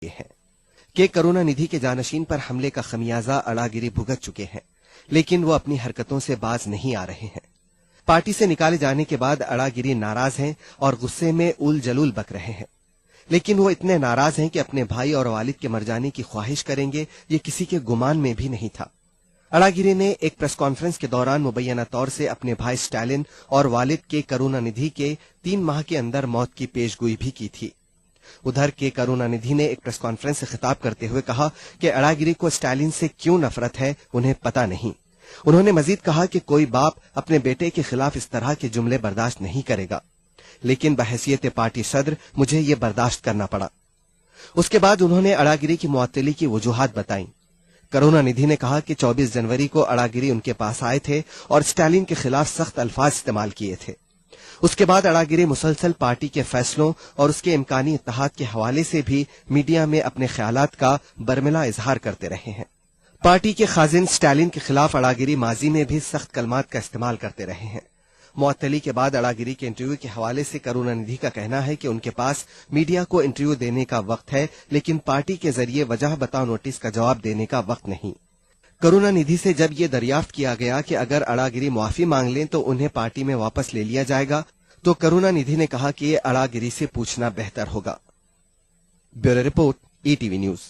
हैं कि करुणानिधि के जानशीन पर हमले का खमियाजा अड़ागिरी भुगत चुके हैं, लेकिन वो अपनी हरकतों से बाज नहीं आ रहे हैं। पार्टी से निकाले जाने के बाद अड़ागिरी नाराज हैं और गुस्से में उल जलूल बक रहे हैं, लेकिन वो इतने नाराज हैं कि अपने भाई और वालिद के मर जाने की ख्वाहिश करेंगे, ये किसी के गुमान में भी नहीं था। अड़ागिरी ने एक प्रेस कॉन्फ्रेंस के दौरान मुबैना तौर से अपने भाई स्टालिन और वालिद के करुणानिधि के 3 माह के अंदर मौत की पेशगोई भी की थी। उधर के करुणानिधि ने एक प्रेस कॉन्फ्रेंस से खिताब करते हुए कहा कि अड़ागिरी को स्टालिन से क्यों नफरत है उन्हें पता नहीं। उन्होंने मजीद कहा कि कोई बाप अपने बेटे के खिलाफ इस तरह के जुमले बर्दाश्त नहीं करेगा, लेकिन बहैसियत पार्टी सदर मुझे ये बर्दाश्त करना पड़ा। उसके बाद उन्होंने अड़ागिरी की मुअत्तली की वजूहात बताई। करुणानिधि ने कहा कि 24 जनवरी को अड़ागिरी उनके पास आए थे और स्टालिन के खिलाफ सख्त अल्फाज इस्तेमाल किए थे। उसके बाद अड़ागिरी मुसलसल पार्टी के फैसलों और उसके इम्कानी इत्तेहाद के हवाले से भी मीडिया में अपने ख्यालात का बरमिला इजहार करते रहे हैं। पार्टी के खाजिन स्टालिन के खिलाफ अड़ागिरी माजी में भी सख्त कलमात का इस्तेमाल करते रहे हैं। मुअत्तली के बाद अड़ागिरी के इंटरव्यू के हवाले से करुणानिधि का कहना है कि उनके पास मीडिया को इंटरव्यू देने का वक्त है, लेकिन पार्टी के जरिए वजह बताओ नोटिस का जवाब देने का वक्त नहीं। करुणानिधि से जब ये दरियाफ्त किया गया कि अगर अड़ागिरी मुआफी मांग लें तो उन्हें पार्टी में वापस ले लिया जाएगा, तो करुणानिधि ने कहा कि ये अड़ागिरी से पूछना बेहतर होगा। Bureau report, ETV news.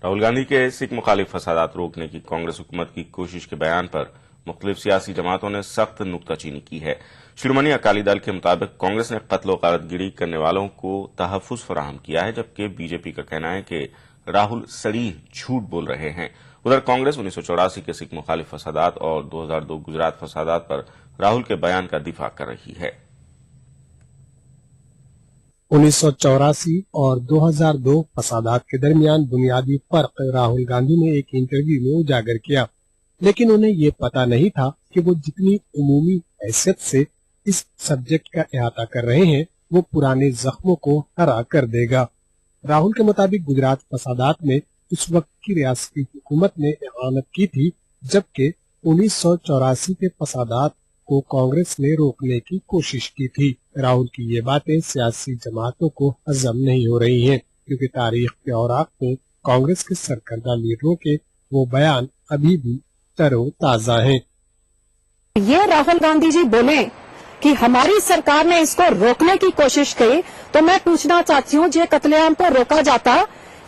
Rahul Gandhi के सिख मुखालिफ फसादात रोकने की कांग्रेस हुकूमत की कोशिश के बयान पर मुख्तलिफ सियासी जमातों ने सख्त नुक्ताचीनी की है। शिरोमणि अकाली दल के मुताबिक कांग्रेस ने कत्ल गारतगिरी करने वालों को तहफ्फुज फराहम किया है, जबकि बीजेपी का कहना है कि राहुल सरीह झूठ बोल रहे हैं। उधर कांग्रेस 1984 के सिख मुखालिफ फसादात और 2002 गुजरात फसादात पर राहुल के बयान का दिफा कर रही है। 1984 और 2002 फसादात के दरमियान बुनियादी फर्क राहुल गांधी ने एक इंटरव्यू में उजागर किया, लेकिन उन्हें ये पता नहीं था कि वो जितनी उमूमी हैसियत से इस सब्जेक्ट का अहाता कर रहे हैं वो पुराने जख्मों को हरा कर देगा। राहुल के मुताबिक गुजरात फसादात में उस वक्त की रियासती हुकूमत ने इहानत की थी, जबकि 1984 के फसादात को कांग्रेस ने रोकने की कोशिश की थी। राहुल की ये बातें सियासी जमातों को हजम नहीं हो रही हैं, क्योंकि तारीख के औराक में कांग्रेस के सरकर्दा लीडरों के वो बयान अभी भी तरोताजा हैं। ये राहुल गांधी जी बोले कि हमारी सरकार ने इसको रोकने की कोशिश की, तो मैं पूछना चाहती हूँ, जो कत्लेआम को रोका जाता,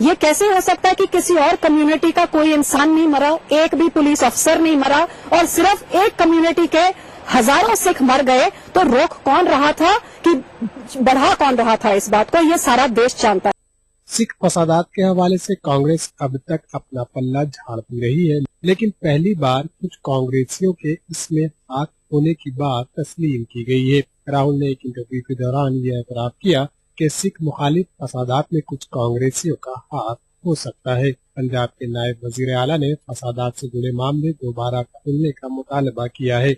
ये कैसे हो सकता है कि किसी और कम्युनिटी का कोई इंसान नहीं मरा, एक भी पुलिस अफसर नहीं मरा, और सिर्फ एक कम्युनिटी के हजारों सिख मर गए, तो रोक कौन रहा था कि बढ़ा कौन रहा था इस बात को, ये सारा देश जानता है। सिख फसादात के हवाले से कांग्रेस अब तक अपना पल्ला झाड़ती रही है, लेकिन पहली बार कुछ कांग्रेसियों के इसमें हाथ होने की बात तस्लीम की गई है। राहुल ने एक इंटरव्यू के दौरान यह एतराफ किया कि सिख मुखालिफ फसादात में कुछ कांग्रेसियों का हाथ हो सकता है। पंजाब के नायब वजीर आला ने फसादात से जुड़े मामले दोबारा खोलने का मुतालबा किया है।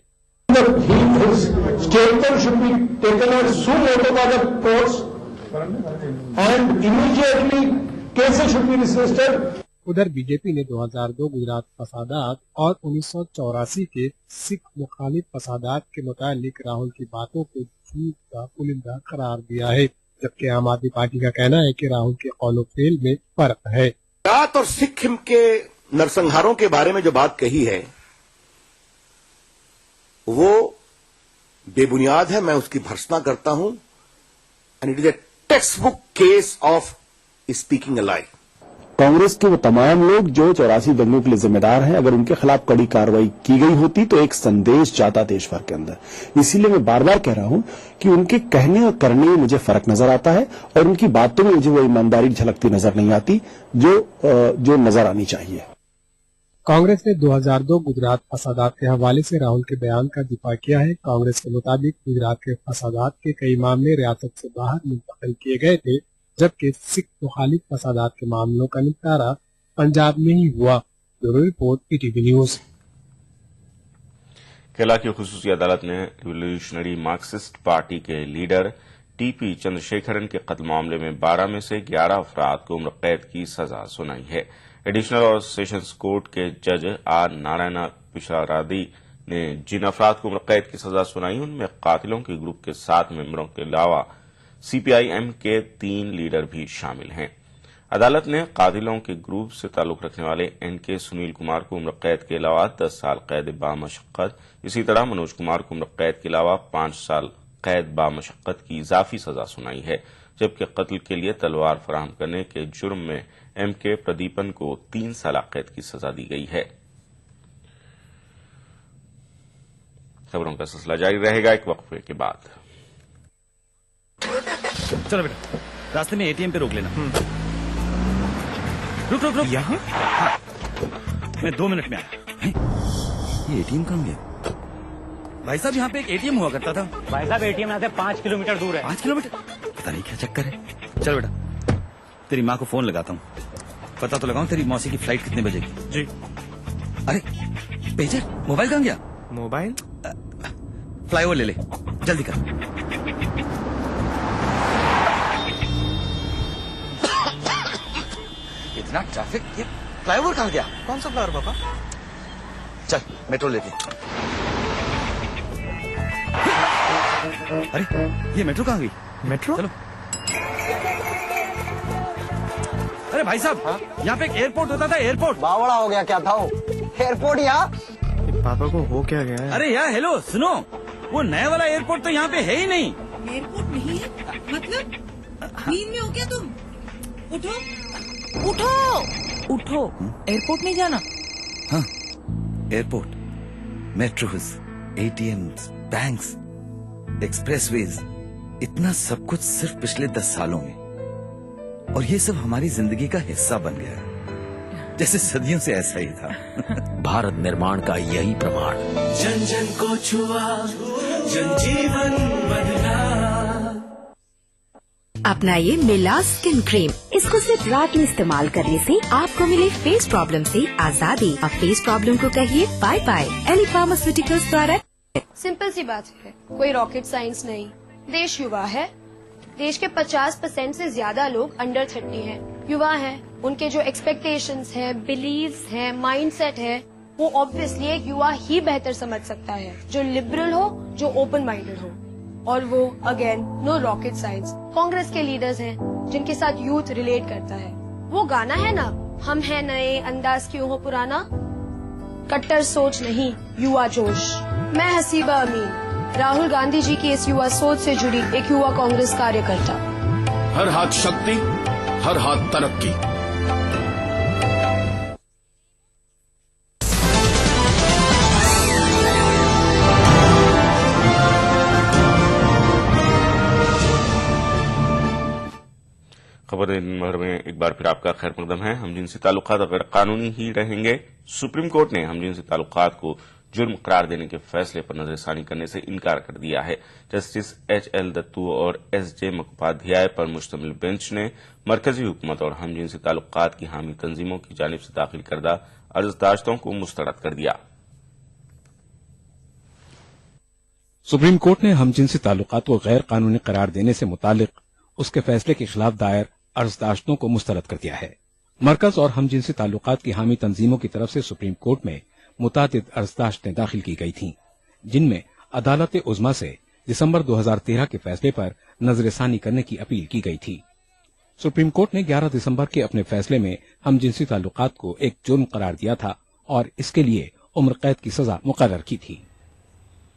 उधर बीजेपी ने 2002 गुजरात फसादात और 1984 के सिख मुखालिफ फसादात के मुतालिक राहुल की बातों को झूठ का पुलिंदा करार दिया है, जबकि आम आदमी पार्टी का कहना है कि राहुल के कौलो फेल में फर्क है। गुजरात और सिक्किम के नरसंहारों के बारे में जो बात कही है वो बेबुनियाद है, मैं उसकी भर्त्सना करता हूं। And it is a textbook case of speaking a lie. Congress के वो तमाम लोग जो 84 दंगों के लिए जिम्मेदार हैं, अगर उनके खिलाफ कड़ी कार्रवाई की गई होती तो एक संदेश जाता देश भर के अंदर। इसीलिए मैं बार बार कह रहा हूं कि उनके कहने और करने में मुझे फर्क नजर आता है और उनकी बातों में मुझे वो ईमानदारी झलकती नजर नहीं आती जो नजर आनी चाहिए। कांग्रेस ने 2002 गुजरात फसादात के हवाले से राहुल के बयान का दिफा किया है। कांग्रेस के मुताबिक गुजरात के फसादात के कई मामले रियासत से बाहर मुंतकिल किए गए थे, जबकि सिख मुखालिफ फसादात के मामलों का निपटारा पंजाब में ही हुआ। Bureau report, ETV news. Kerala की खुसूसी अदालत ने रिवोल्यूशनरी मार्क्सिस्ट पार्टी के लीडर टीपी चंद्रशेखरन के कत्ल मामले में 12 में से 11 अफराद को उम्र कैद की सजा सुनाई है। एडिशनल और सेशंस कोर्ट के जज आर नारायणा पिशारादी ने जिन अफराद को उम्र कैद की सजा सुनाई उनमें कातिलों के ग्रुप के 7 मेंबरों के अलावा सीपीआईएम के 3 लीडर भी शामिल हैं। अदालत ने कातिलों के ग्रुप से ताल्लुक रखने वाले एनके सुनील कुमार को उम्र कैद के अलावा 10 साल कैद बामशक्कत, इसी तरह मनोज कुमार को उम्र कैद के अलावा 5 साल कैद बामशक्कत की इजाफी सजा सुनाई है, जबकि कत्ल के लिए तलवार फराहम करने के जुर्म में एमके प्रदीपन को 3 साल कैद की सजा दी गई है। खबरों का सिलसिला जारी रहेगा एक वक्फे के बाद। चलो बेटा, रास्ते में एटीएम पे रोक लेना। रुक रुक रुक, यहाँ? हाँ, मैं 2 मिनट में आया। ये एटीएम कहाँ गया? भाई साहब, यहाँ पे एक एटीएम हुआ करता था। भाई साहब, एटीएम यहाँ से 5 किलोमीटर दूर है। 5 किलोमीटर? पता नहीं क्या चक्कर है। चल बेटा, तेरी माँ को फोन लगाता हूँ, पता तो लगाऊं तेरी मौसी की फ्लाइट कितने बजे की। जी। अरे पेजर, मोबाइल कहाँ गया? मोबाइल फ्लाईओवर ले ले, जल्दी कर। इतना ट्रैफिक, ये फ्लाईओवर कहाँ गया? कौन सा फ्लावर पापा? चल मेट्रो लेके। अरे ये मेट्रो कहाँ गई? मेट्रो? चलो। अरे भाई साहब, यहाँ पे एक एयरपोर्ट होता था, एयरपोर्ट। बावड़ा हो गया क्या था वो? एयरपोर्ट यहाँ? पापा को हो क्या गया है? अरे यार हेलो सुनो, वो नया वाला एयरपोर्ट तो यहाँ पे है ही नहीं। एयरपोर्ट नहीं है? मतलब नींद में हो क्या तुम? उठो उठो उठो, एयरपोर्ट नहीं जाना? हाँ, airport, metros, ATMs, banks, expressways, इतना सब कुछ सिर्फ पिछले 10 सालों में, और ये सब हमारी जिंदगी का हिस्सा बन गया है, जैसे सदियों से ऐसा ही था। भारत निर्माण का यही प्रमाण। जन जन को छुआ, जन जीवन बदला। अपनाइए मिलास स्किन क्रीम। इसको सिर्फ रात में इस्तेमाल करने से आपको मिले फेस प्रॉब्लम से आजादी। अब फेस प्रॉब्लम को कहिए बाय बाय। एली फार्मास्यूटिकल्स द्वारा। सिंपल सी बात है, कोई रॉकेट साइंस नहीं। देश युवा है, देश के 50% से ज्यादा लोग अंडर 30 हैं। युवा हैं, उनके जो एक्सपेक्टेशंस हैं, बिलीव्स हैं, माइंडसेट है, वो ऑब्वियसली एक युवा ही बेहतर समझ सकता है, जो लिबरल हो, जो ओपन माइंडेड हो। और वो again no rocket science. Congress के लीडर्स हैं जिनके साथ यूथ रिलेट करता है। वो गाना है ना, हम हैं नए, अंदाज क्यों हो पुराना। कट्टर सोच नहीं, युवा जोश। मैं हसीबा अमीन, राहुल गांधी जी की इस युवा सोच से जुड़ी एक युवा कांग्रेस कार्यकर्ता। हर हाथ शक्ति, हर हाथ तरक्की। खबर दिन भर में एक बार फिर आपका खैर मकदम है। हमजिनसी ताल्लुकात गैर कानूनी ही रहेंगे। सुप्रीम कोर्ट ने हमजिनसी ताल्लुकात को जुर्म करार देने के फैसले पर नजरसानी करने से इनकार कर दिया है। Justice HL. दत्तू और एस.जे. मुखोपाध्याय पर मुश्तमिल बेंच ने मरकजी हुकूमत और हमजिनसी ताल्लुकात की हामी तंजीमों की जानिब से दाखिल करदा अर्जदाश्तों को मुस्तरद कर दिया। सुप्रीम कोर्ट ने हमजिनसी ताल्लुकात को गैर कानूनी करार देने से मुतालिक उसके फैसले के खिलाफ दायर अर्जदाश्तों को मुस्तरद कर दिया है। मरकज और हमजिनसी ताल्लुकात की हामी तंजीमों की तरफ से सुप्रीम कोर्ट में मुतादिद अर्जदाश्तें दाखिल की गई थीं, जिनमें अदालत उज़्मा से दिसंबर 2013 के फैसले पर नजरसानी करने की अपील की गई थी। सुप्रीम कोर्ट ने 11 दिसंबर के अपने फैसले में हमजिनसी ताल्लुकात को एक जुर्म करार दिया था और इसके लिए उम्र कैद की सजा मुकर्रर की थी।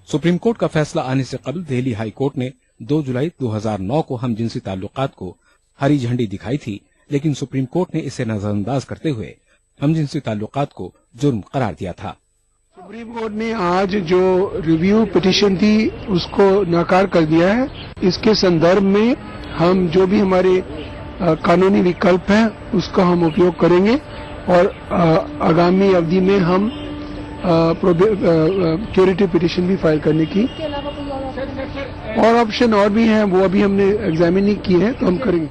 सुप्रीम कोर्ट का फैसला आने से कबल दिल्ली हाई कोर्ट ने 2 जुलाई 2009 को हमजिनसी ताल्लुकात को हरी झंडी दिखाई थी, लेकिन सुप्रीम कोर्ट ने इसे नजरअंदाज करते हुए हमजिनसी ताल्लुकात को जुर्म करार दिया था। सुप्रीम कोर्ट ने आज जो रिव्यू पिटीशन थी उसको नाकार कर दिया है। इसके संदर्भ में हम जो भी हमारे कानूनी विकल्प है उसका हम उपयोग करेंगे और आगामी अवधि में हम क्यूरेटिव पिटीशन भी फाइल करने की और ऑप्शन और भी हैं, वो अभी हमने एग्जामिन नहीं किए हैं, तो हम करेंगे।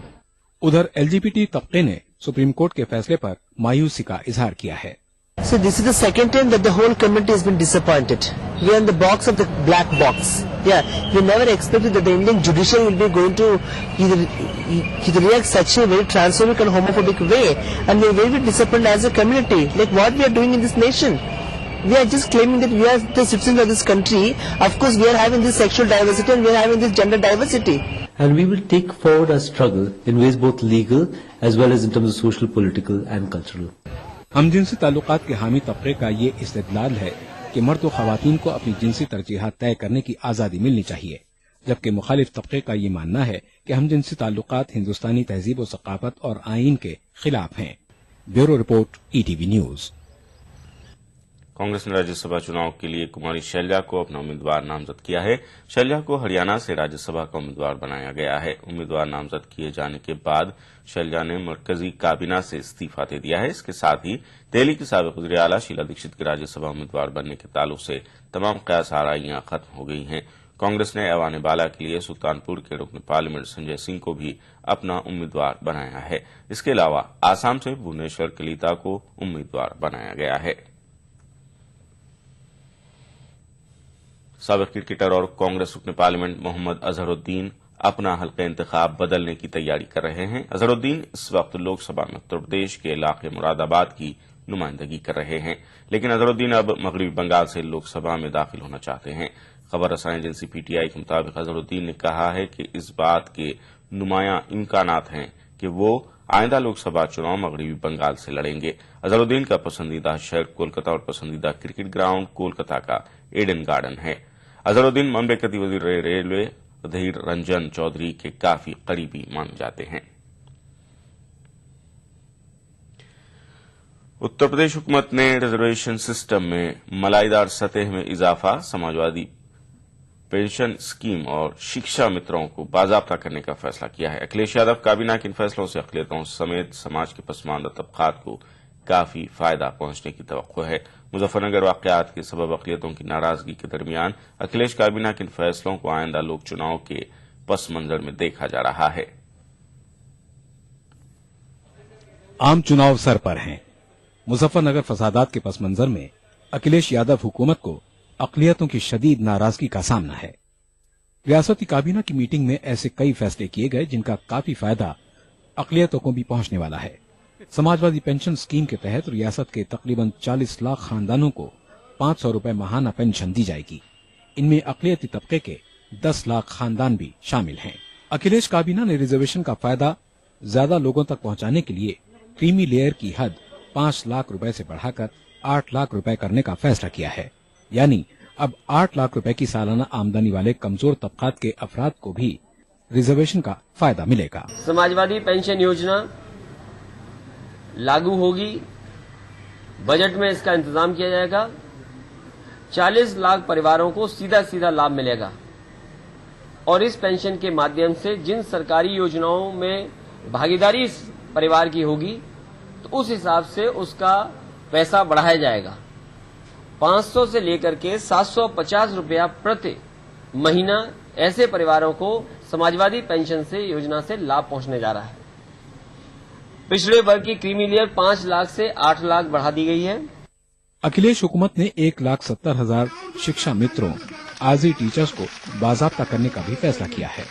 उधर एलजीबीटी तबके ने सुप्रीम कोर्ट के फैसले पर मायूसी का इजहार किया है। So this is the second time that the whole community has been disappointed. We are in the box of the black box. Yeah, we never expected that the Indian judiciary will be going to either react such a very transphobic and homophobic way, and we are very disappointed as a community. Like what we are doing in this nation. We are just claiming that we are the citizens of this country. Of course, we are having this sexual diversity and we are having this gender diversity. and we will take forward our struggle in ways both legal as well as in terms of social, political and cultural. हमजिनसी ताल्लुकात के हामी तबके का ये इस्तेदलाल है कि मर्द व खवातीन को अपनी जिनसी तरजीहात तय करने की आजादी मिलनी चाहिए, जबकि मुखालिफ तबके का ये मानना है कि हमजिनसी ताल्लुकात हिंदुस्तानी तहजीब व सकाफत और आईन के खिलाफ हैं। Bureau report, ETV news. Congress ने राज्यसभा चुनाव के लिए कुमारी शैलजा को अपना उम्मीदवार नामजद किया है। शैलजा को हरियाणा से राज्यसभा का उम्मीदवार बनाया गया है। उम्मीदवार नामजद किए जाने के बाद शैलजा ने मरकजी काबीना से इस्तीफा दे दिया है। इसके साथ ही दिल्ली की साबिक वज़ीर आला शीला दीक्षित के राज्यसभा उम्मीदवार बनने के ताल्लुक से तमाम कयास आराइयां खत्म हो गई हैं। कांग्रेस ने ऐवान बाला के लिए सुल्तानपुर के रुकन पार्लियामेंट संजय सिंह को भी अपना उम्मीदवार बनाया है। इसके अलावा आसाम से भुवनेश्वर कलिता को उम्मीदवार बनाया गया है। साबिक क्रिकेटर और कांग्रेस रुकन पार्लियामेंट मोहम्मद अजहरुद्दीन अपना हल्का इंतखाब बदलने की तैयारी कर रहे हैं। अजहरुद्दीन इस वक्त लोकसभा में उत्तर प्रदेश के इलाके मुरादाबाद की नुमाइंदगी कर रहे हैं, लेकिन अजहरुद्दीन अब मगरबी बंगाल से लोकसभा में दाखिल होना चाहते हैं। खबर रसानी एजेंसी PTI के मुताबिक अजहरुद्दीन ने कहा है कि इस बात के नुमाया इम्कानात हैं कि वो आइंदा लोकसभा चुनाव मगरबी बंगाल से लड़ेंगे। अजहरुद्दीन का पसंदीदा शहर कोलकाता और पसंदीदा क्रिकेट ग्राउंड कोलकाता का एडन गार्डन है। अजहरुद्दीन ममलिकती वजीर रेलवे अधीर रंजन चौधरी के काफी करीबी माने जाते हैं। उत्तर प्रदेश हुकूमत ने रिजर्वेशन सिस्टम में मलाईदार सतह में इजाफा, समाजवादी पेंशन स्कीम और शिक्षा मित्रों को बाजाब्ता करने का फैसला किया है। अखिलेश यादव काबीना के इन फैसलों से अक़लियतों समेत समाज के पसमानदा तबकात को काफी फायदा पहुंचने की तवक्को है। मुजफ्फरनगर वाकयात के सबब अक़लियतों की नाराजगी के दरमियान अखिलेश काबीना के इन फैसलों को आइंदा लोक चुनाव के पस मंजर में देखा जा रहा है। आम चुनाव सर पर हैं। मुजफ्फरनगर फसादात के पस मंजर में अखिलेश यादव हुकूमत को अक़लियतों की शदीद नाराजगी का सामना है। रियासती काबीना की मीटिंग में ऐसे कई फैसले किए गए जिनका काफी फायदा अक़लियतों को भी पहुंचने वाला है। समाजवादी पेंशन स्कीम के तहत रियासत के तकरीबन 40 लाख खानदानों को 500 रुपए माहाना पेंशन दी जाएगी। इनमें अक़लियती तबके के 10 लाख खानदान भी शामिल हैं। अखिलेश काबीना ने रिजर्वेशन का फायदा ज्यादा लोगों तक पहुंचाने के लिए क्रीमी लेयर की हद 5 लाख रुपए से बढ़ाकर 8 लाख रुपए करने का फैसला किया है। यानी अब 8 लाख रुपए की सालाना आमदनी वाले कमजोर तबकात के अफराद को भी रिजर्वेशन का फायदा मिलेगा। समाजवादी पेंशन योजना लागू होगी। बजट में इसका इंतजाम किया जाएगा। 40 लाख परिवारों को सीधा सीधा लाभ मिलेगा और इस पेंशन के माध्यम से जिन सरकारी योजनाओं में भागीदारी इस परिवार की होगी तो उस हिसाब से उसका पैसा बढ़ाया जाएगा। 500 से लेकर के 750 रुपया प्रति महीना ऐसे परिवारों को समाजवादी पेंशन से योजना से लाभ पहुंचने जा रहा है। पिछड़े वर्ग की क्रीमी लेयर 5 लाख से 8 लाख बढ़ा दी गई है। अखिलेश हुकूमत ने 1,70,000 शिक्षा मित्रों आजी टीचर्स को बाजाब्ता करने का भी फैसला किया है।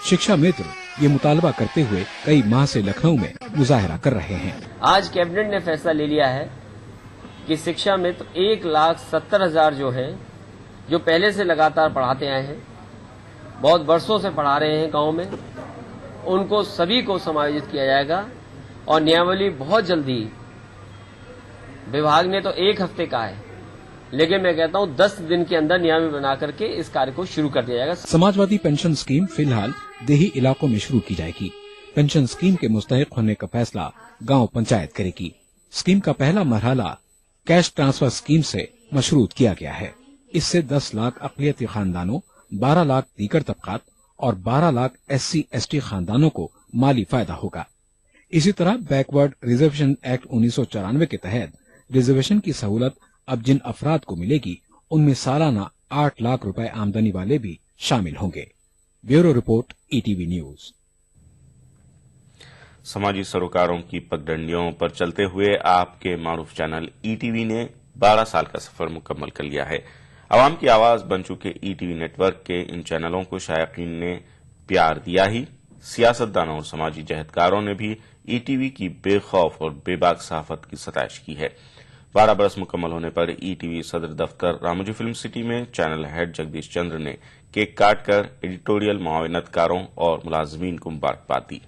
शिक्षा मित्र ये मुतालबा करते हुए कई माह से लखनऊ में मुजाहरा कर रहे हैं। आज कैबिनेट ने फैसला ले लिया है कि शिक्षा मित्र 1,70,000 जो है, जो पहले से लगातार पढ़ाते आए हैं, बहुत वर्षों से पढ़ा रहे हैं गांव में, उनको सभी को समायोजित किया जाएगा और नियमावली बहुत जल्दी, विभाग ने तो 1 हफ्ते का है, लेकिन मैं कहता हूं 10 दिन के अंदर नियम बना करके इस कार्य को शुरू कर दिया जाएगा। समाजवादी पेंशन स्कीम फिलहाल देही इलाकों में शुरू की जाएगी। पेंशन स्कीम के मुस्तहिक होने का फैसला गांव पंचायत करेगी। स्कीम का पहला मरहला कैश ट्रांसफर स्कीम से मशरूत किया गया है। इससे 10 लाख अक़लियती खानदानों, 12 लाख दीगर तबकात और 12 लाख SC/ST खानदानों को माली फायदा होगा। इसी तरह बैकवर्ड रिजर्वेशन एक्ट 1994 के तहत रिजर्वेशन की सहूलत अब जिन अफराद को मिलेगी उनमें सालाना 8 लाख रुपए आमदनी वाले भी शामिल होंगे। Bureau report, ETV news. समाजी सरोकारों की पगडंडियों पर चलते हुए आपके मारूफ चैनल ETV ने 12 साल का सफर मुकम्मल कर लिया है। आवाम की आवाज बन चुके ETV नेटवर्क के इन चैनलों को शायकीन ने प्यार दिया ही, सियासतदानों और समाजी जहदकारों ने भी ETV की बेखौफ और बेबाक सहाफत की सताइश की है। 12 बरस मुकम्मल होने पर ETV सदर दफ्तर रामोजी फिल्म सिटी में चैनल हेड जगदीश चंद्र ने केक काटकर एडिटोरियल मुआवनतकारों और मुलाजमीन को मुबारकबाद दी।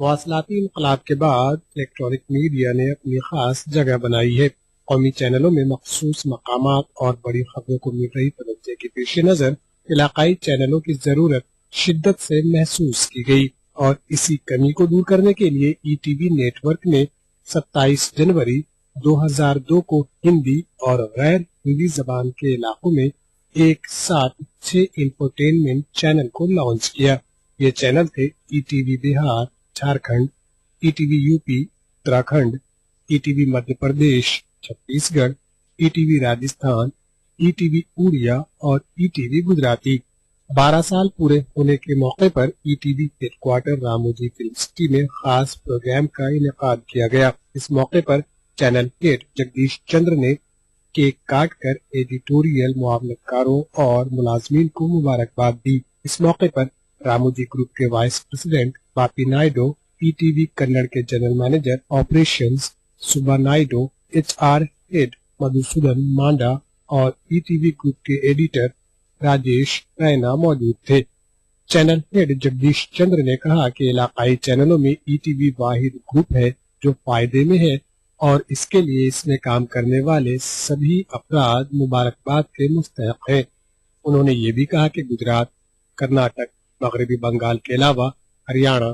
मवासलाती इनकलाब के बाद इलेक्ट्रॉनिक मीडिया ने अपनी खास जगह बनाई है। कौमी चैनलों में मखसूस मकामात और बड़ी खबरों को मिल रही तवज्जो के पेश नजर इलाकाई चैनलों की जरूरत शिद्दत से महसूस की गई और इसी कमी को दूर करने के लिए ईटीवी नेटवर्क ने 27 जनवरी 2002 को हिंदी और गैर हिंदी जबान के इलाकों में एक साथ 6 इंफोटेनमेंट चैनल को लॉन्च किया। ये चैनल थे ETV Bihar, Jharkhand, ETV UP, Uttarakhand, ETV Madhya Pradesh, Chhattisgarh, ETV Rajasthan, ETV Odia और ईटीवी गुजराती। 12 साल पूरे होने के मौके पर ETV headquarter Ramoji film city में खास प्रोग्राम का इनेकाद किया गया। इस मौके पर चैनल हेड जगदीश चंद्र ने केक काटकर एडिटोरियल मुआवनतकारों और मुलाजमीन को मुबारकबाद दी। इस मौके पर रामोजी ग्रुप के vice president Bapi Naidu, ETV Kannada के general manager operations Suba Naidu, HR head Madhusudan Manda और ईटीवी ग्रुप के एडिटर राजेश रैना मौजूद थे। चैनल हेड जगदीश चंद्र ने कहा कि इलाकाई चैनलों में ईटीवी वाहिद ग्रुप है जो फायदे में है और इसके लिए इसमें काम करने वाले सभी अफराद मुबारकबाद के मुस्तहक हैं। उन्होंने ये भी कहा कि गुजरात, कर्नाटक, मगरबी बंगाल के अलावा हरियाणा,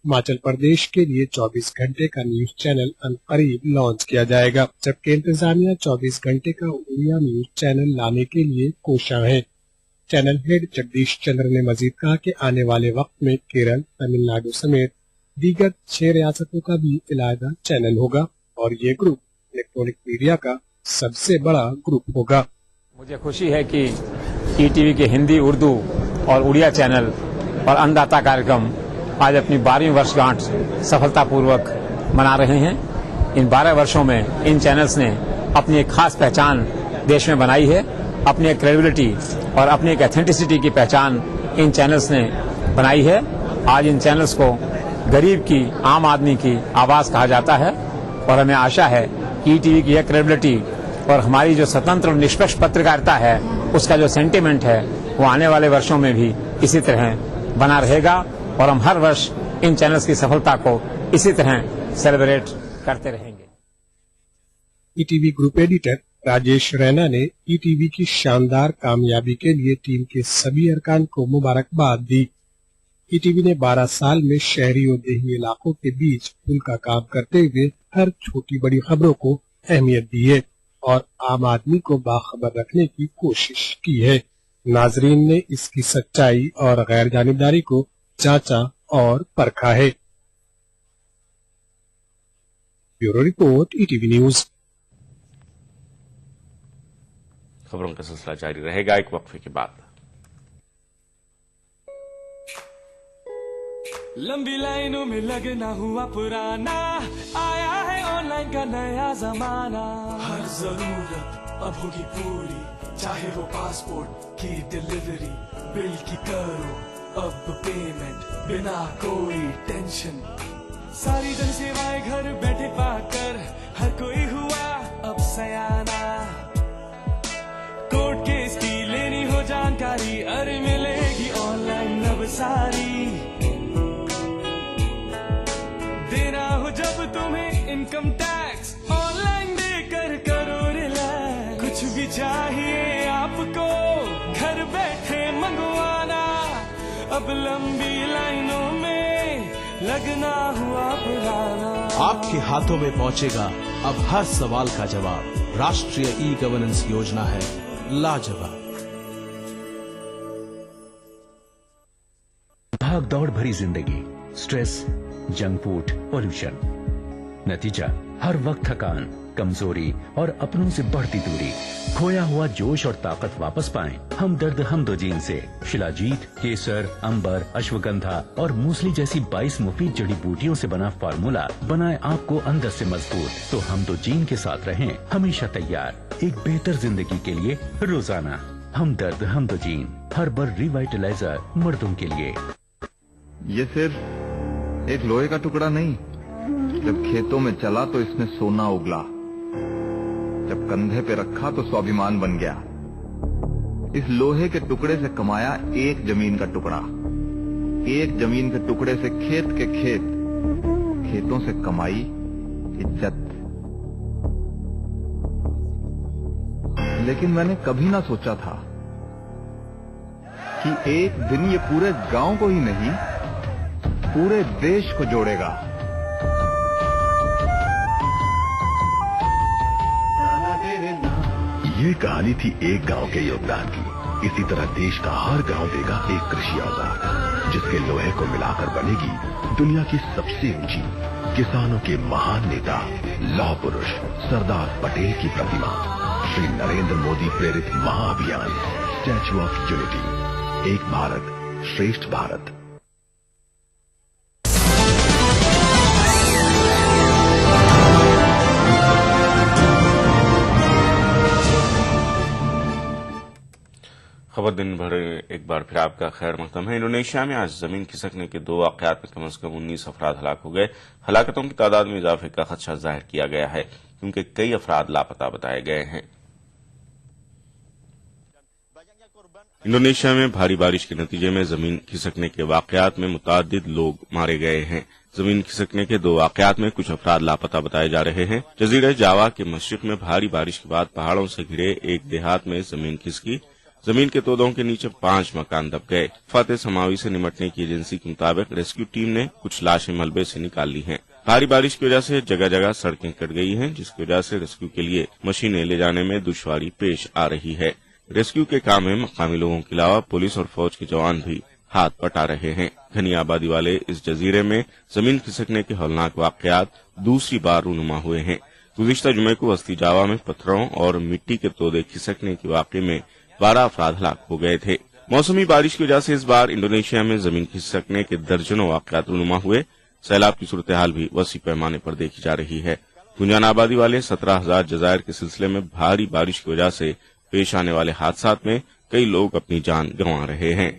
हिमाचल प्रदेश के लिए 24 घंटे का न्यूज चैनल अनकरीब लॉन्च किया जाएगा, जबकि इंतजामिया 24 घंटे का उड़िया न्यूज चैनल लाने के लिए कोशां है। चैनल हेड जगदीश चंद्र ने मजीद कहा कि आने वाले वक्त में केरल, तमिलनाडु समेत दीगर 6 रियासतों का भी इलायदा चैनल होगा और ये ग्रुप इलेक्ट्रॉनिक मीडिया का सबसे बड़ा ग्रुप होगा। मुझे खुशी है कि ईटीवी के हिंदी, उर्दू और उड़िया चैनल और अन्नदाता कार्यक्रम आज अपनी 12वीं वर्षगांठ सफलतापूर्वक मना रहे हैं। इन 12 वर्षों में इन चैनल्स ने अपनी एक खास पहचान देश में बनाई है। अपनी एक क्रेडिबिलिटी और अपनी एक एथेंटिसिटी की पहचान इन चैनल्स ने बनाई है। आज इन चैनल्स को गरीब की, आम आदमी की आवाज कहा जाता है और हमें आशा है कि ईटीवी की यह क्रेडिबिलिटी और हमारी जो स्वतंत्र और निष्पक्ष पत्रकारिता है उसका जो सेंटिमेंट है वो आने वाले वर्षों में भी इसी तरह बना रहेगा और हम हर वर्ष इन चैनल्स की सफलता को इसी तरह सेलिब्रेट करते रहेंगे। ETV group editor Rajesh Raina ने ईटीवी की शानदार कामयाबी के लिए टीम के सभी अरकान को मुबारकबाद दी। ईटीवी ने 12 साल में शहरी और देही इलाकों के बीच पुल का काम करते हुए हर छोटी बड़ी खबरों को अहमियत दी है और आम आदमी को बाखबर रखने की कोशिश की है। नाजरीन ने इसकी सच्चाई और गैर जानिबदारी को जांचा और परखा है। Bureau report, ETV news. खबरों का सिलसिला जारी रहेगा एक वक्फे के बाद। लंबी लाइनों में लगना हुआ पुराना, आया है ऑनलाइन का नया जमाना। हर जरूरत अब होगी पूरी, चाहे वो पासपोर्ट की डिलीवरी, बिल की करो अब पेमेंट बिना कोई टेंशन। सारी जन सेवाएं घर बैठे पाकर हर कोई हुआ अब सयाना। कोर्ट केस की लेनी हो जानकारी, अरे मिलेगी ऑनलाइन अब सारी। देना हो जब तुम्हें इनकम टैक्स, ऑनलाइन देकर करो रिलैक्स। कुछ भी चाहिए आपको घर बैठे मंगवाना, अब लंबी लाइनों में लगना हुआ पुराना। आपके हाथों में पहुंचेगा अब हर सवाल का जवाब। राष्ट्रीय ई गवर्नेंस योजना है लाजवाब। भाग दौड़ भरी जिंदगी, स्ट्रेस, जंक फूड, पोल्यूशन, नतीजा हर वक्त थकान, कमजोरी और अपनों से बढ़ती दूरी। खोया हुआ जोश और ताकत वापस पाएं हमदर्द हमदोजीन से। शिलाजीत, केसर, अंबर, अश्वगंधा और मूसली जैसी 22 मुफीद जड़ी बूटियों से बना फार्मूला बनाए आपको अंदर से मजबूत। तो हमदोजीन के साथ रहें हमेशा तैयार एक बेहतर जिंदगी के लिए रोजाना। हमदर्द हमदोजीन, हर्बल रिवाइटलाइजर मर्दों के लिए। ये सिर्फ एक लोहे का टुकड़ा नहीं, जब खेतों में चला तो इसने सोना उगला, जब कंधे पे रखा तो स्वाभिमान बन गया, इस लोहे के टुकड़े से कमाया एक जमीन का टुकड़ा, एक जमीन के टुकड़े से खेत के खेत, खेतों से कमाई इज्जत। लेकिन मैंने कभी ना सोचा था कि एक दिन ये पूरे गांव को ही नहीं, पूरे देश को जोड़ेगा। ये कहानी थी एक गांव के योगदान की। इसी तरह देश का हर गांव देगा एक कृषि औजार, जिसके लोहे को मिलाकर बनेगी दुनिया की सबसे ऊंची, किसानों के महान नेता, लौह पुरुष सरदार पटेल की प्रतिमा। श्री नरेंद्र मोदी प्रेरित महाअभियान स्टैच्यू ऑफ यूनिटी, एक भारत श्रेष्ठ भारत। खबर दिन भर एक बार फिर आपका खैर मकदम है। इंडोनेशिया में आज जमीन खिसकने के 2 वाकयात में कम से कम 19 अफराद हलाक हो गए। हलाकतों की तादाद में इजाफे का खदशा जाहिर किया गया है क्योंकि कई अफराद लापता बताए गए हैं। इंडोनेशिया में भारी बारिश के नतीजे में जमीन खिसकने के वाकयात में मुतादिद लोग मारे गए हैं। जमीन खिसकने के 2 वाकयात में कुछ अफराद लापता बताए जा रहे हैं। जजीरा जावा के मशरिक में भारी बारिश के बाद पहाड़ों से घिरे एक देहात में जमीन खिसकी। जमीन के तोदों के नीचे 5 मकान दब गए। फतेह समावी से निपटने की एजेंसी के मुताबिक रेस्क्यू टीम ने कुछ लाशें मलबे से निकाल ली हैं। भारी बारिश की वजह से जगह जगह सड़कें कट गई हैं, जिसकी वजह से रेस्क्यू के लिए मशीनें ले जाने में दुश्वारी पेश आ रही है। रेस्क्यू के काम में मकामी लोगों के अलावा पुलिस और फौज के जवान भी हाथ बटा रहे हैं। घनी आबादी वाले इस जजीरे में जमीन खिसकने के हौलनाक वाकयात दूसरी बार रूनुमा हुए हैं। गुज़िश्ता जुमे को वस्ती जावा में पत्थरों और मिट्टी के तोदे खिसकने के वाकये में 12 अफराद हलाक हो गए थे। मौसमी बारिश की वजह से इस बार इंडोनेशिया में जमीन खिसकने के दर्जनों वाकयात रूनुमा हुए। सैलाब की सूरत हाल भी वसी पैमाने पर देखी जा रही है। गुंजान आबादी वाले 17,000 जजायर के सिलसिले में भारी बारिश की वजह से पेश आने वाले हादसात में कई लोग अपनी जान गंवा रहे हैं।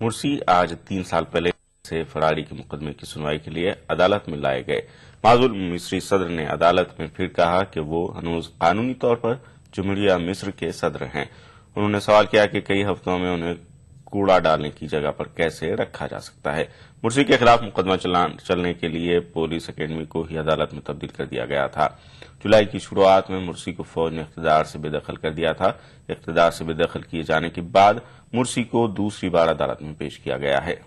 मुर्सी आज 3 साल पहले से फरारी के मुकदमे की सुनवाई के लिए अदालत में लाए गए। माजुल मिस्री सदर ने अदालत में फिर कहा कि वो हनूज कानूनी तौर पर जमहूरिया मिस्र के सदर हैं। उन्होंने सवाल किया कि कई हफ्तों में उन्हें कूड़ा डालने की जगह पर कैसे रखा जा सकता है। मुर्सी के खिलाफ मुकदमा चलने के लिए पुलिस अकेडमी को ही अदालत में तब्दील कर दिया गया था। जुलाई की शुरुआत में मुर्सी को फौज ने इख्तियार से बेदखल कर दिया था। इख्तियार से बेदखल किए जाने के बाद मुर्सी को दूसरी बार अदालत में पेश किया गया है।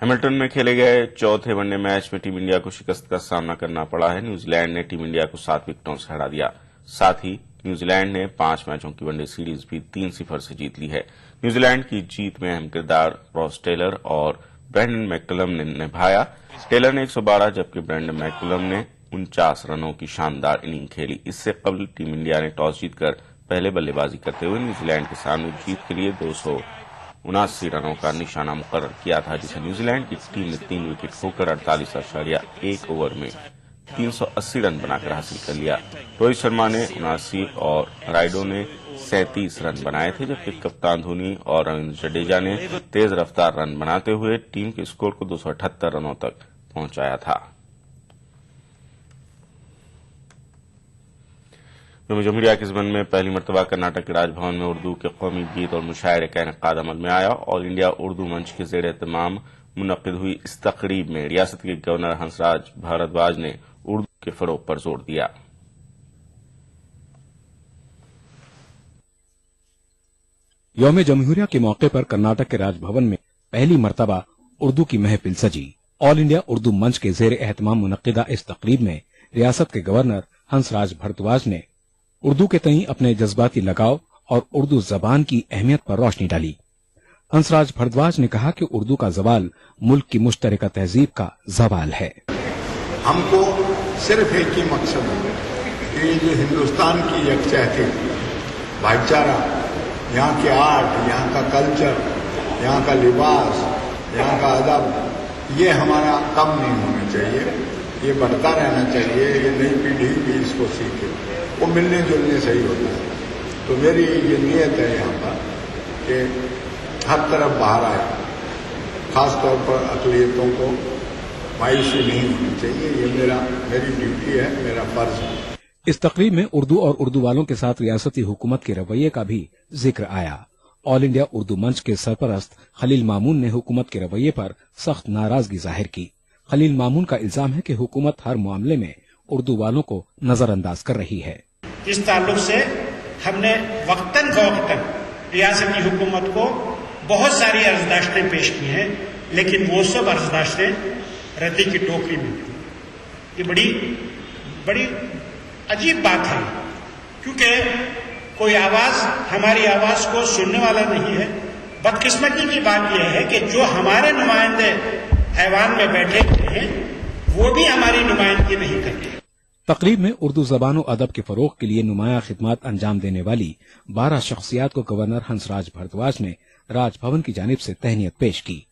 हैमिल्टन में खेले गए चौथे वनडे मैच में टीम इंडिया को शिकस्त का सामना करना पड़ा है। न्यूजीलैंड ने टीम इंडिया को 7 विकेटों से हरा दिया। साथ ही न्यूजीलैंड ने 5 मैचों की वनडे सीरीज भी 3-0 से जीत ली है। न्यूजीलैंड की जीत में अहम किरदार रॉस टेलर और ब्रेंडन मैकलम ने निभाया। टेलर ने 112 जबकि ब्रेंडन मैकलम ने 49 रनों की शानदार इनिंग खेली। इससे कबल टीम इंडिया ने टॉस जीतकर पहले बल्लेबाजी करते हुए न्यूजीलैंड के सामने जीत के लिए 279 रनों का निशाना मुकर्रर किया था, जिसे न्यूजीलैंड की टीम ने 3 विकेट खोकर 48.1 ओवर में 380 रन बनाकर हासिल कर लिया। रोहित शर्मा ने 79 और राइडो ने 37 रन बनाए थे, जबकि कप्तान धोनी और रविंद्र जडेजा ने तेज रफ्तार रन बनाते हुए टीम के स्कोर को 278 रनों तक पहुंचाया था। जमहूरिया के ज़मन में पहली मरतबा कर्नाटक के राजभवन में उर्दू के कौमी गीत और मुशायरे का इनेकाद अमल में आया। ऑल इंडिया उर्दू मंच के ज़ेर एहतमाम मुनक्किद हुई इस तकरीब में रियासत के गवर्नर हंसराज भारद्वाज ने उर्दू के फरोग पर जोर दिया। यौम जमहूरिया के मौके पर कर्नाटक के राजभवन में पहली मरतबा उर्दू की महफिल सजी। ऑल इंडिया उर्दू मंच के ज़ेर एहतमाम मुनक्किदा इस तकरीब में रियासत के गवर्नर हंसराज भारद्वाज ने उर्दू के तई अपने जज्बाती लगाव और उर्दू जबान की अहमियत पर रोशनी डाली। हंसराज भारद्वाज ने कहा कि उर्दू का जवाल मुल्क की मुश्तरका तहजीब का जवाल है। हमको सिर्फ एक ही मकसद है कि जो हिंदुस्तान की यकजहती, भाईचारा, यहाँ के आर्ट, यहाँ का कल्चर, यहाँ का लिबास, यहाँ का अदब, ये हमारा कम नहीं होना चाहिए, ये बढ़ता रहना चाहिए। ये नई पीढ़ी भी इसको सीखे, वो मिलने जुलने से ही होता है। तो मेरी ये नियत है यहाँ पर कि हर तरफ बाहर आए, खास तौर पर अक़लियतों को मायूसी नहीं होनी चाहिए। ये मेरी ड्यूटी है, मेरा फर्ज है। इस तकरीब में उर्दू और उर्दू वालों के साथ रियासती हुकूमत के रवैये का भी जिक्र आया। ऑल इंडिया उर्दू मंच के सरपरस्त खलील मामून ने हुकूमत के रवैये पर सख्त नाराजगी जाहिर की। खलील मामून का इल्जाम है कि हुकूमत हर मामले में उर्दू वालों को नजरअंदाज कर रही है। इस ताल्लुक से हमने वक्तन फवक्तन रियासती हुकूमत को बहुत सारी अर्जदाश्तें पेश की हैं, लेकिन वो सब अर्जदाश्तें रद्दी की टोकरी में। ये बड़ी अजीब बात है, क्योंकि कोई आवाज हमारी आवाज को सुनने वाला नहीं है। बदकिस्मती की बात यह है कि जो हमारे नुमाइंदे ऐवान में बैठे हुए हैं वो भी हमारी नुमाइंदगी नहीं करते। तकरीब में उर्दू जबान और अदब के फरोग के लिए नुमाया खिदमत अंजाम देने वाली 12 शख्सियात को गवर्नर हंसराज भारद्वाज ने राजभवन की जानिब से तहनीत पेश की।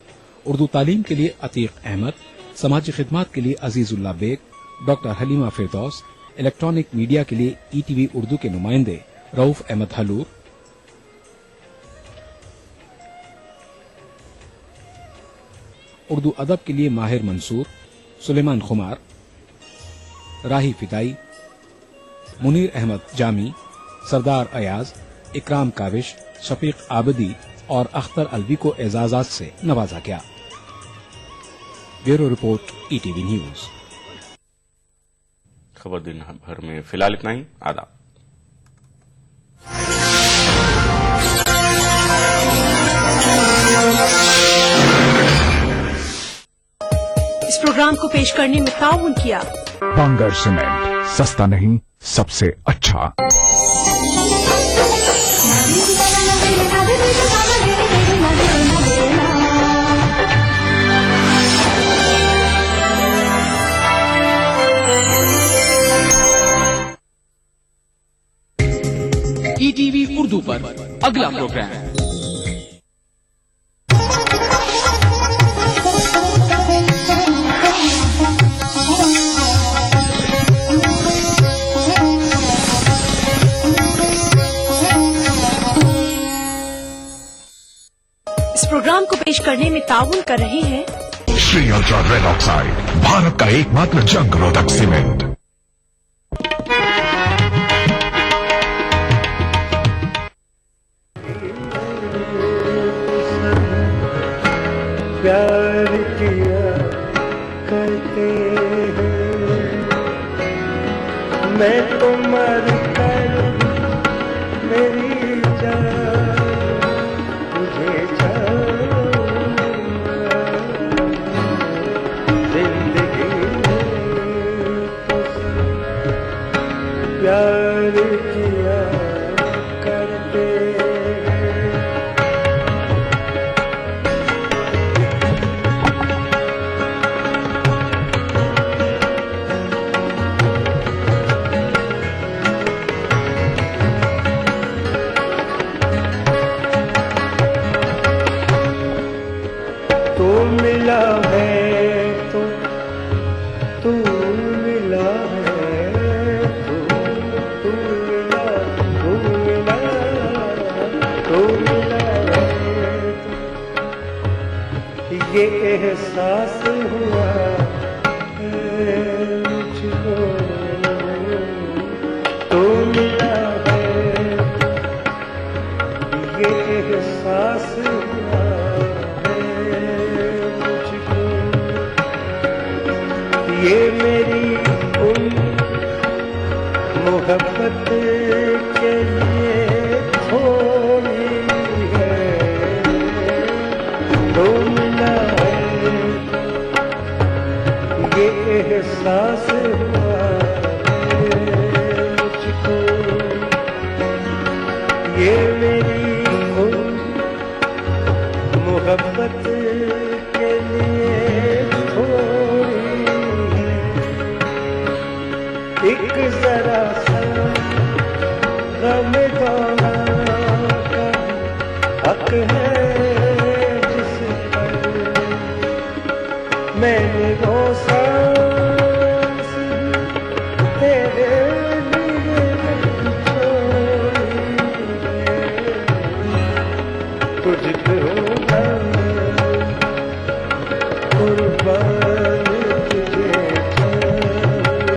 उर्दू तालीम के लिए अतीक अहमद, समाजी खिदमत के लिए अजीजुल्लाह बेग, डॉक्टर हलीमा फिरदौस, इलेक्ट्रॉनिक मीडिया के लिए ETV उर्दू के नुमाइंदे रऊफ अहमद हलूर, उर्दू अदब के लिए माहिर मंसूर, सुलेमान खुमार, राही फिदाई, मुनीर अहमद जामी, सरदार अयाज, इकराम काविश, शफीक आबदी और अख्तर अलवी को एजाजात से नवाजा गया। Bureau report ETV news. खबर दिन भर में फिलहाल इतना ही। आदाब। इस प्रोग्राम को पेश करने में ताउन किया बांगर सीमेंट, सस्ता नहीं सबसे अच्छा। ETV उर्दू पर अगला प्रोग्राम इस प्रोग्राम को पेश करने में ताउन कर रहे हैं Shri ultra red oxide, Bharat का एकमात्र जंग रोधक सीमेंट। प्यार किया करते हैं, मैं तो मर कर मेरी जान तुझे जिंदगी प्यार किया करते मिला है तो तू मिला है तू मिला है ये एहसास हुआ है मुझको तू मिला है ये एहसास हुआ ये मेरी उन मोहब्बत के लिए थोड़ी है तो मिला है ये एहसास हुआ है मुझको ये मेरी उन मोहब्बत के लिए थोड़ी एक जरा